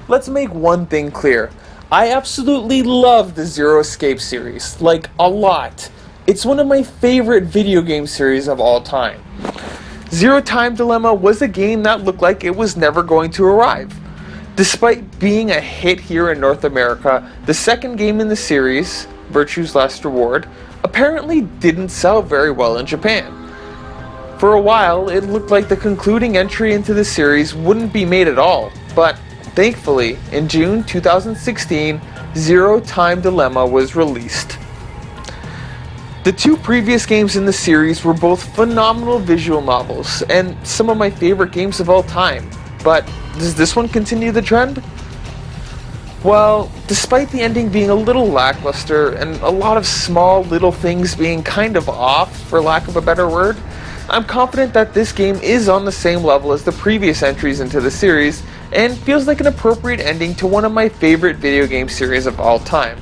Let's make one thing clear. I absolutely love the Zero Escape series, like a lot. It's one of my favorite video game series of all time. Zero Time Dilemma was a game that looked like it was never going to arrive. Despite being a hit here in North America, the second game in the series, Virtue's Last Reward, apparently didn't sell very well in Japan. For a while, it looked like the concluding entry into the series wouldn't be made at all, but thankfully, in June 2016, Zero Time Dilemma was released. The two previous games in the series were both phenomenal visual novels and some of my favorite games of all time, but does this one continue the trend? Well, despite the ending being a little lackluster and a lot of small little things being kind of off, for lack of a better word, I'm confident that this game is on the same level as the previous entries into the series and feels like an appropriate ending to one of my favorite video game series of all time.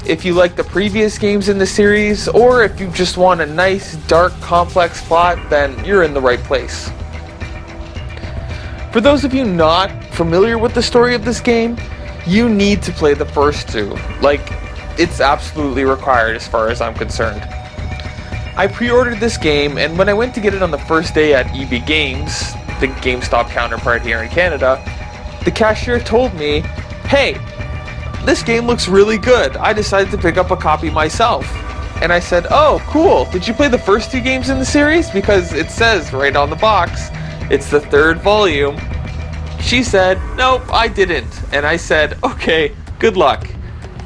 If you like the previous games in the series, or if you just want a nice, dark, complex plot, then you're in the right place. For those of you not familiar with the story of this game, you need to play the first two. Like, it's absolutely required as far as I'm concerned. I pre-ordered this game, and when I went to get it on the first day at EB Games, the GameStop counterpart here in Canada, the cashier told me, "Hey, this game looks really good. I decided to pick up a copy myself." And I said, "Oh, cool. Did you play the first two games in the series? Because it says right on the box, it's the third volume." She said, "Nope, I didn't." And I said, "Okay, good luck."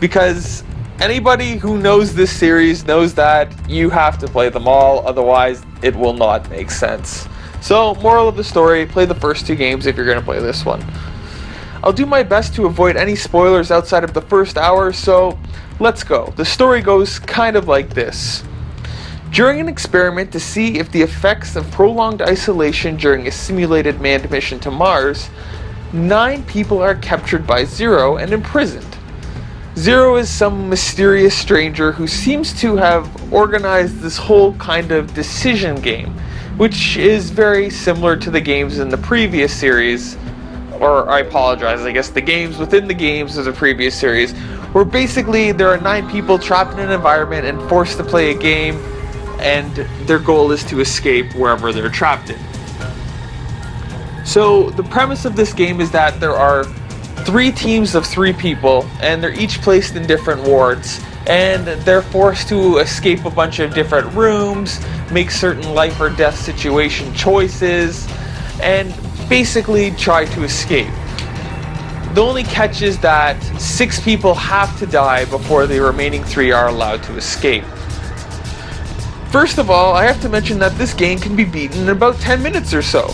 Because anybody who knows this series knows that you have to play them all, otherwise it will not make sense. So, moral of the story, play the first two games if you're going to play this one. I'll do my best to avoid any spoilers outside of the first hour, so let's go. The story goes kind of like this. During an experiment to see if the effects of prolonged isolation during a simulated manned mission to Mars, 9 people are captured by Zero and imprisoned. Zero is some mysterious stranger who seems to have organized this whole kind of decision game, which is very similar to the games in the previous series, or I apologize, I guess the games within the games of the previous series, where basically there are 9 people trapped in an environment and forced to play a game, and their goal is to escape wherever they're trapped in. So the premise of this game is that there are 3 teams of 3 people, and they're each placed in different wards, and they're forced to escape a bunch of different rooms, make certain life or death situation choices, and basically try to escape. The only catch is that 6 people have to die before the remaining 3 are allowed to escape. First of all, I have to mention that this game can be beaten in about 10 minutes or so.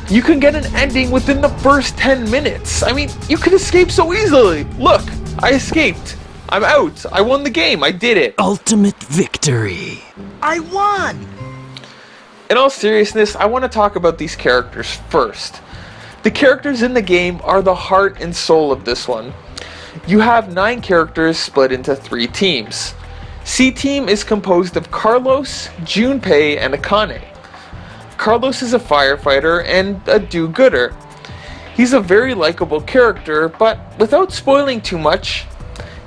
You can get an ending within the first 10 minutes. I mean, you can escape so easily. Look, I escaped. I'm out. I won the game. I did it. Ultimate victory. I won! In all seriousness, I want to talk about these characters first. The characters in the game are the heart and soul of this one. You have 9 characters split into 3 teams. C Team is composed of Carlos, Junpei, and Akane. Carlos is a firefighter and a do-gooder. He's a very likable character, but without spoiling too much,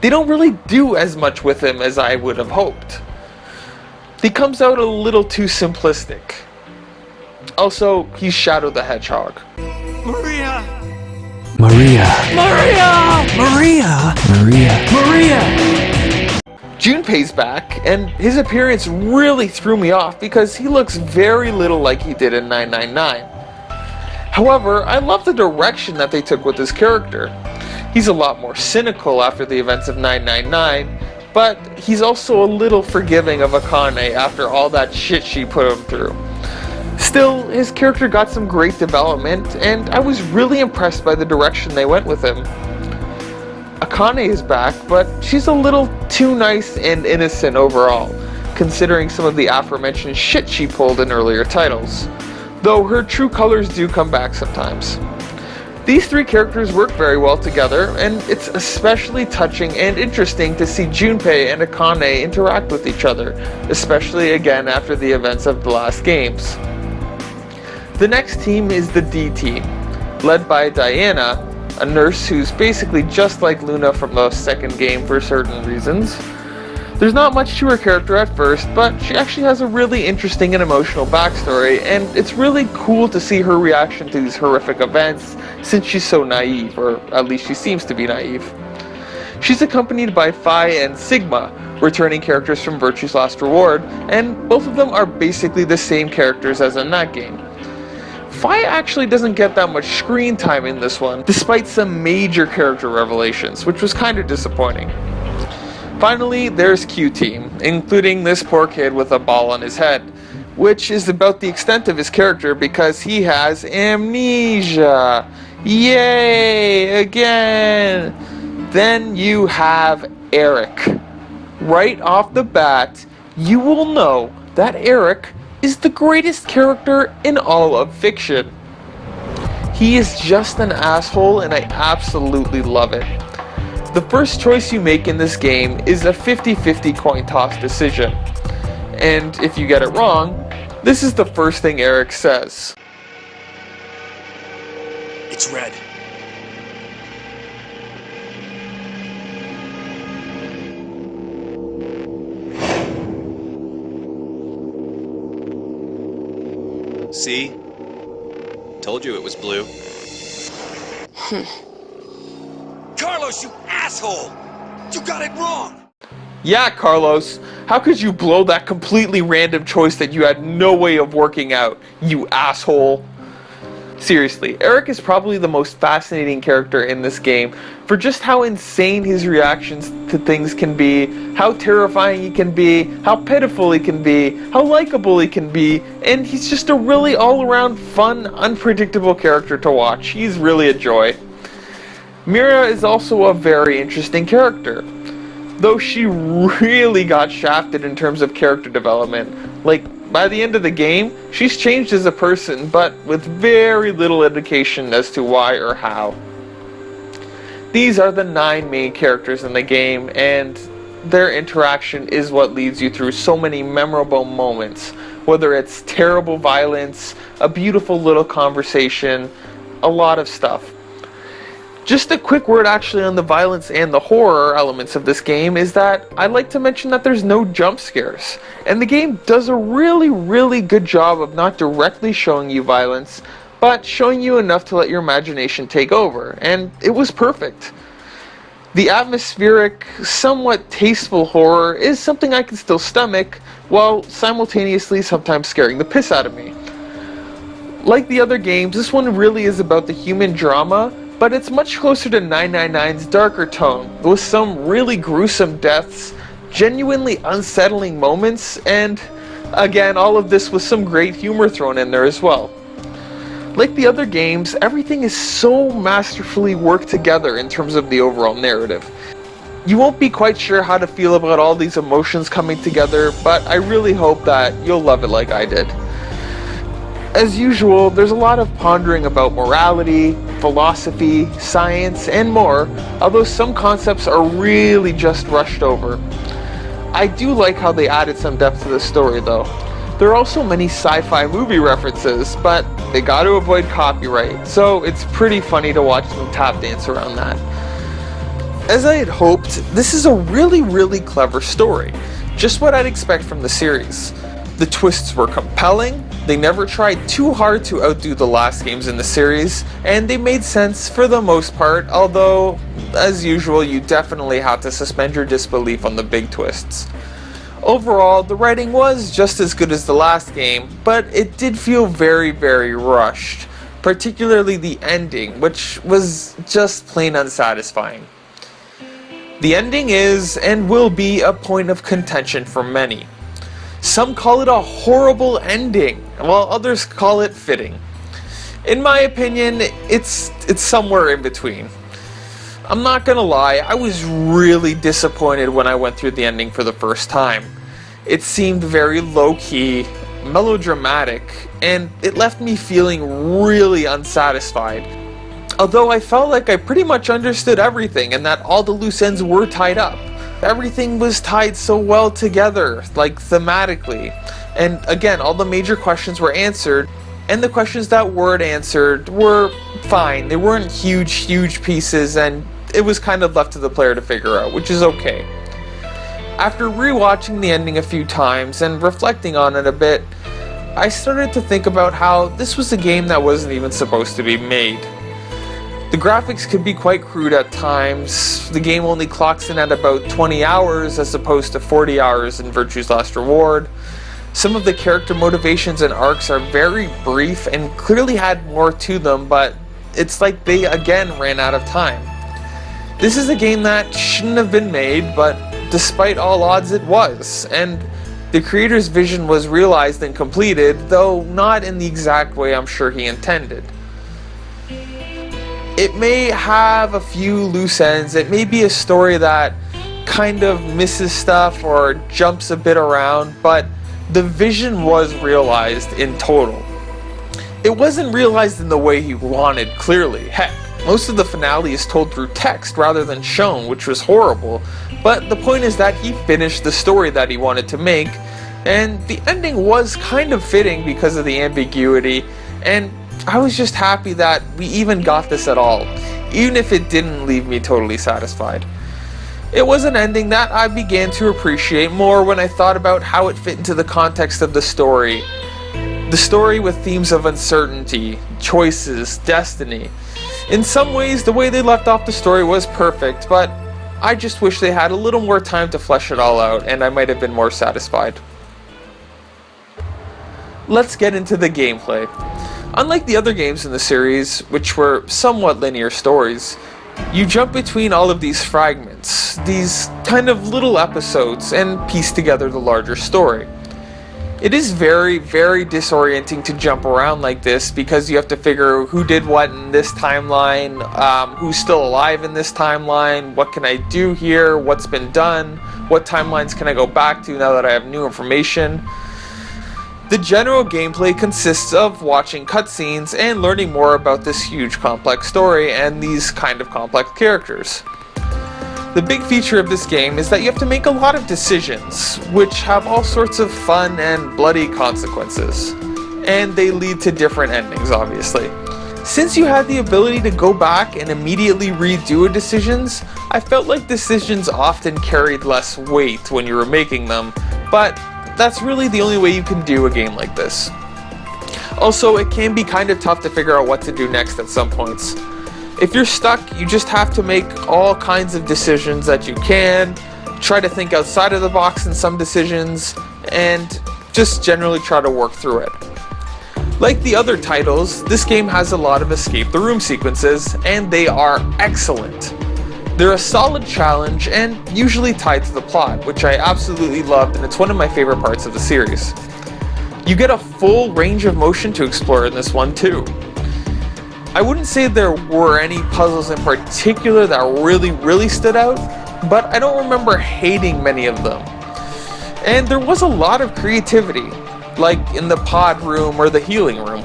they don't really do as much with him as I would have hoped. He comes out a little too simplistic. Also, he's Shadow the Hedgehog. Maria! Maria! Maria! Maria! Maria! Maria! Junpei's back, and his appearance really threw me off because he looks very little like he did in 999. However, I love the direction that they took with his character. He's a lot more cynical after the events of 999, but he's also a little forgiving of Akane after all that shit she put him through. Still, his character got some great development, and I was really impressed by the direction they went with him. Akane is back, but she's a little too nice and innocent overall, considering some of the aforementioned shit she pulled in earlier titles, though her true colors do come back sometimes. These 3 characters work very well together, and it's especially touching and interesting to see Junpei and Akane interact with each other, especially again after the events of the last games. The next team is the D team, led by Diana, a nurse who's basically just like Luna from the second game for certain reasons. There's not much to her character at first, but she actually has a really interesting and emotional backstory, and it's really cool to see her reaction to these horrific events since she's so naive, or at least she seems to be naive. She's accompanied by Phi and Sigma, returning characters from Virtue's Last Reward, and both of them are basically the same characters as in that game. Phi actually doesn't get that much screen time in this one, despite some major character revelations, which was kind of disappointing. Finally, there's Q-Team, including this poor kid with a ball on his head, which is about the extent of his character because he has amnesia. Yay! Again! Then you have Eric. Right off the bat, you will know that Eric is the greatest character in all of fiction. He is just an asshole and I absolutely love it. The first choice you make in this game is a 50-50 coin toss decision. And if you get it wrong, this is the first thing Eric says. It's red. See? Told you it was blue. Carlos, you asshole! You got it wrong! Yeah, Carlos, how could you blow that completely random choice that you had no way of working out, you asshole? Seriously, Eric is probably the most fascinating character in this game for just how insane his reactions to things can be, how terrifying he can be, how pitiful he can be, how likable he can be, and he's just a really all-around fun, unpredictable character to watch. He's really a joy. Mira is also a very interesting character, though she really got shafted in terms of character development. Like, by the end of the game, she's changed as a person, but with very little indication as to why or how. These are the 9 main characters in the game, and their interaction is what leads you through so many memorable moments, whether it's terrible violence, a beautiful little conversation, a lot of stuff. Just a quick word actually on the violence and the horror elements of this game is that I'd like to mention that there's no jump scares. And the game does a really good job of not directly showing you violence, but showing you enough to let your imagination take over. And it was perfect. The atmospheric, somewhat tasteful horror is something I can still stomach, while simultaneously sometimes scaring the piss out of me. Like the other games, this one really is about the human drama, but it's much closer to 999's darker tone, with some really gruesome deaths, genuinely unsettling moments, and again, all of this with some great humor thrown in there as well. Like the other games, everything is so masterfully worked together in terms of the overall narrative. You won't be quite sure how to feel about all these emotions coming together, but I really hope that you'll love it like I did. As usual, there's a lot of pondering about morality, philosophy, science, and more, although some concepts are really just rushed over. I do like how they added some depth to the story though. There are also many sci-fi movie references, but they gotta avoid copyright, so it's pretty funny to watch them tap dance around that. As I had hoped, this is a really clever story, just what I'd expect from the series. The twists were compelling, they never tried too hard to outdo the last games in the series, and they made sense for the most part, although, as usual, you definitely have to suspend your disbelief on the big twists. Overall, the writing was just as good as the last game, but it did feel very rushed, particularly the ending, which was just plain unsatisfying. The ending is, and will be, a point of contention for many. Some call it a horrible ending, while others call it fitting. In my opinion, it's somewhere in between. I'm not gonna lie, I was really disappointed when I went through the ending for the first time. It seemed very low-key, melodramatic, and it left me feeling really unsatisfied. Although I felt like I pretty much understood everything and that all the loose ends were tied up. Everything was tied so well together, like thematically. And again, all the major questions were answered. and the questions that weren't answered were fine. They weren't huge pieces, and it was kind of left to the player to figure out, which is okay. After rewatching the ending a few times and reflecting on it a bit, I started to think about how this was a game that wasn't even supposed to be made. The graphics could be quite crude at times. The game only clocks in at about 20 hours as opposed to 40 hours in Virtue's Last Reward. Some of the character motivations and arcs are very brief and clearly had more to them, but it's like they again ran out of time. This is a game that shouldn't have been made, but despite all odds it was, and the creator's vision was realized and completed, though not in the exact way I'm sure he intended. It may have a few loose ends, it may be a story that kind of misses stuff or jumps a bit around, but the vision was realized in total. It wasn't realized in the way he wanted, clearly. Heck, most of the finale is told through text rather than shown, which was horrible, but the point is that he finished the story that he wanted to make, and the ending was kind of fitting because of the ambiguity, and I was just happy that we even got this at all, even if it didn't leave me totally satisfied. It was an ending that I began to appreciate more when I thought about how it fit into the context of the story. The story with themes of uncertainty, choices, destiny. In some ways, the way they left off the story was perfect, but I just wish they had a little more time to flesh it all out, and I might have been more satisfied. Let's get into the gameplay. Unlike the other games in the series, which were somewhat linear stories, you jump between all of these fragments, these kind of little episodes, and piece together the larger story. It is very disorienting to jump around like this because you have to figure who did what in this timeline, who's still alive in this timeline, what can I do here, what's been done, what timelines can I go back to now that I have new information. The general gameplay consists of watching cutscenes and learning more about this huge complex story and these kind of complex characters. The big feature of this game is that you have to make a lot of decisions, which have all sorts of fun and bloody consequences. And they lead to different endings, obviously. Since you had the ability to go back and immediately redo decisions, I felt like decisions often carried less weight when you were making them, but that's really the only way you can do a game like this. Also, it can be kind of tough to figure out what to do next at some points. If you're stuck, you just have to make all kinds of decisions that you can, try to think outside of the box in some decisions, and just generally try to work through it. Like the other titles, this game has a lot of escape the room sequences, and they are excellent. They're a solid challenge and usually tied to the plot, which I absolutely loved, and it's one of my favorite parts of the series. You get a full range of motion to explore in this one too. I wouldn't say there were any puzzles in particular that really stood out, but I don't remember hating many of them. And there was a lot of creativity, like in the pod room or the healing room.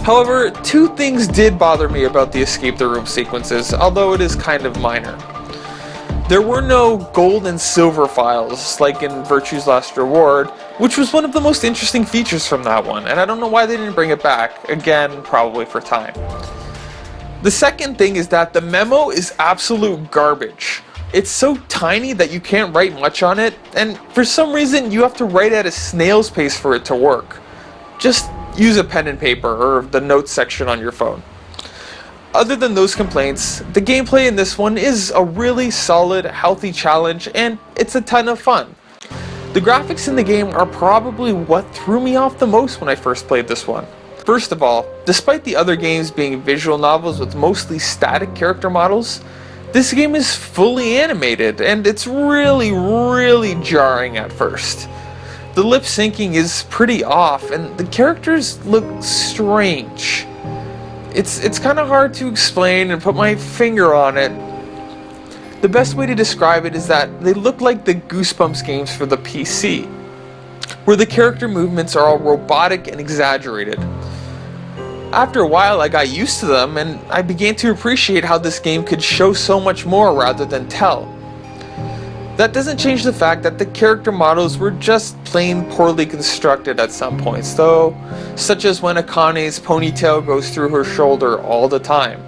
However, two things did bother me about the escape the room sequences, although it is kind of minor. There were no gold and silver files like in Virtue's Last Reward, which was one of the most interesting features from that one, and I don't know why they didn't bring it back, again, probably for time. The second thing is that the memo is absolute garbage. It's so tiny that you can't write much on it, and for some reason you have to write at a snail's pace for it to work. Just use a pen and paper or the notes section on your phone. Other than those complaints, the gameplay in this one is a really solid, healthy challenge, and it's a ton of fun. The graphics in the game are probably what threw me off the most when I first played this one. First of all, despite the other games being visual novels with mostly static character models, this game is fully animated, and it's really jarring at first. The lip syncing is pretty off, and the characters look strange. It's kind of hard to explain and put my finger on it. The best way to describe it is that they look like the Goosebumps games for the PC, where the character movements are all robotic and exaggerated. After a while I got used to them, and I began to appreciate how this game could show so much more rather than tell. That doesn't change the fact that the character models were just plain poorly constructed at some points, though, such as when Akane's ponytail goes through her shoulder all the time.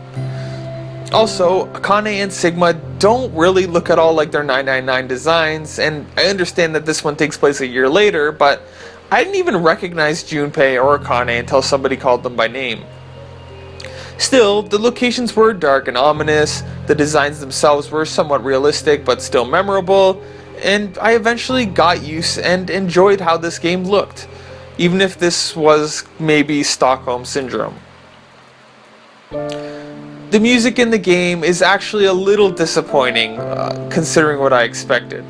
Also, Akane and Sigma don't really look at all like their 999 designs, and I understand that this one takes place a year later, but I didn't even recognize Junpei or Akane until somebody called them by name. Still, the locations were dark and ominous, the designs themselves were somewhat realistic but still memorable, and I eventually got used and enjoyed how this game looked, even if this was maybe Stockholm Syndrome. The music in the game is actually a little disappointing, considering what I expected.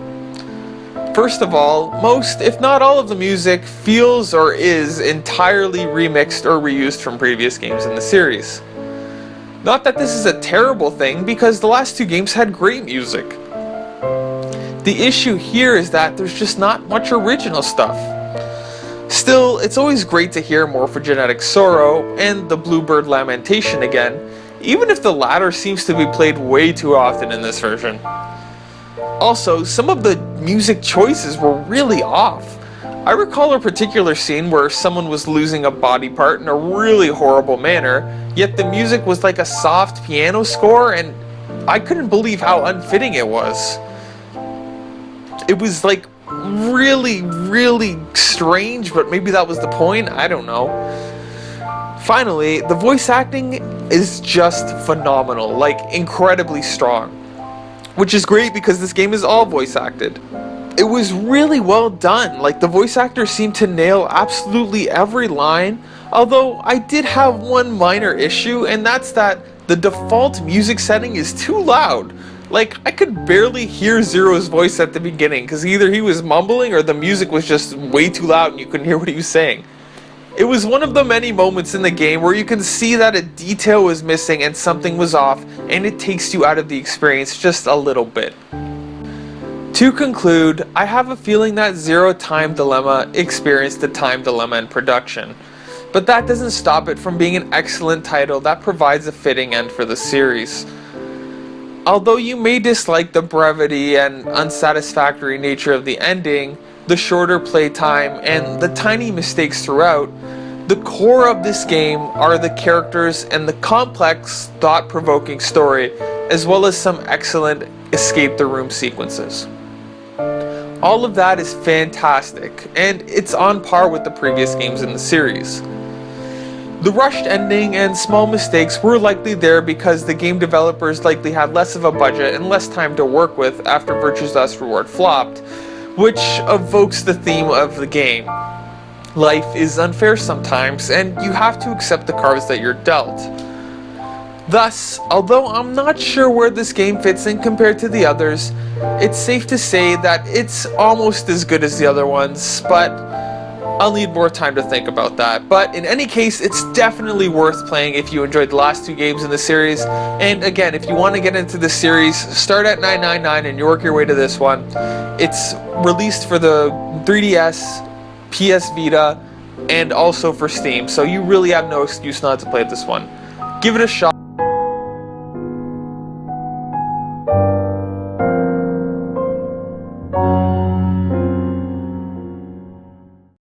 First of all, most, if not all of the music feels or is entirely remixed or reused from previous games in the series. Not that this is a terrible thing, because the last two games had great music. The issue here is that there's just not much original stuff. Still, it's always great to hear Morphogenetic Sorrow and the Bluebird Lamentation again, even if the latter seems to be played way too often in this version. Also, some of the music choices were really off. I recall a particular scene where someone was losing a body part in a really horrible manner, yet the music was like a soft piano score, and I couldn't believe how unfitting it was. It was like really strange, but maybe that was the point, I don't know. Finally, the voice acting is just phenomenal, like incredibly strong. Which is great because this game is all voice acted. It was really well done, like the voice actors seemed to nail absolutely every line, although I did have one minor issue, and that's that the default music setting is too loud. Like, I could barely hear Zero's voice at the beginning, because either he was mumbling or the music was just way too loud and you couldn't hear what he was saying. It was one of the many moments in the game where you can see that a detail was missing and something was off, and it takes you out of the experience just a little bit. To conclude, I have a feeling that Zero Time Dilemma experienced a time dilemma in production, but that doesn't stop it from being an excellent title that provides a fitting end for the series. Although you may dislike the brevity and unsatisfactory nature of the ending, the shorter playtime, and the tiny mistakes throughout, the core of this game are the characters and the complex, thought-provoking story, as well as some excellent escape the room sequences. All of that is fantastic, and it's on par with the previous games in the series. The rushed ending and small mistakes were likely there because the game developers likely had less of a budget and less time to work with after Virtue's Last Reward flopped, which evokes the theme of the game. Life is unfair sometimes, and you have to accept the cards that you're dealt. Thus, although I'm not sure where this game fits in compared to the others, it's safe to say that it's almost as good as the other ones, but I'll need more time to think about that. But in any case, it's definitely worth playing if you enjoyed the last two games in the series. And again, if you want to get into the series, start at 999 and you work your way to this one. It's released for the 3DS, PS Vita, and also for Steam, so you really have no excuse not to play this one. Give it a shot.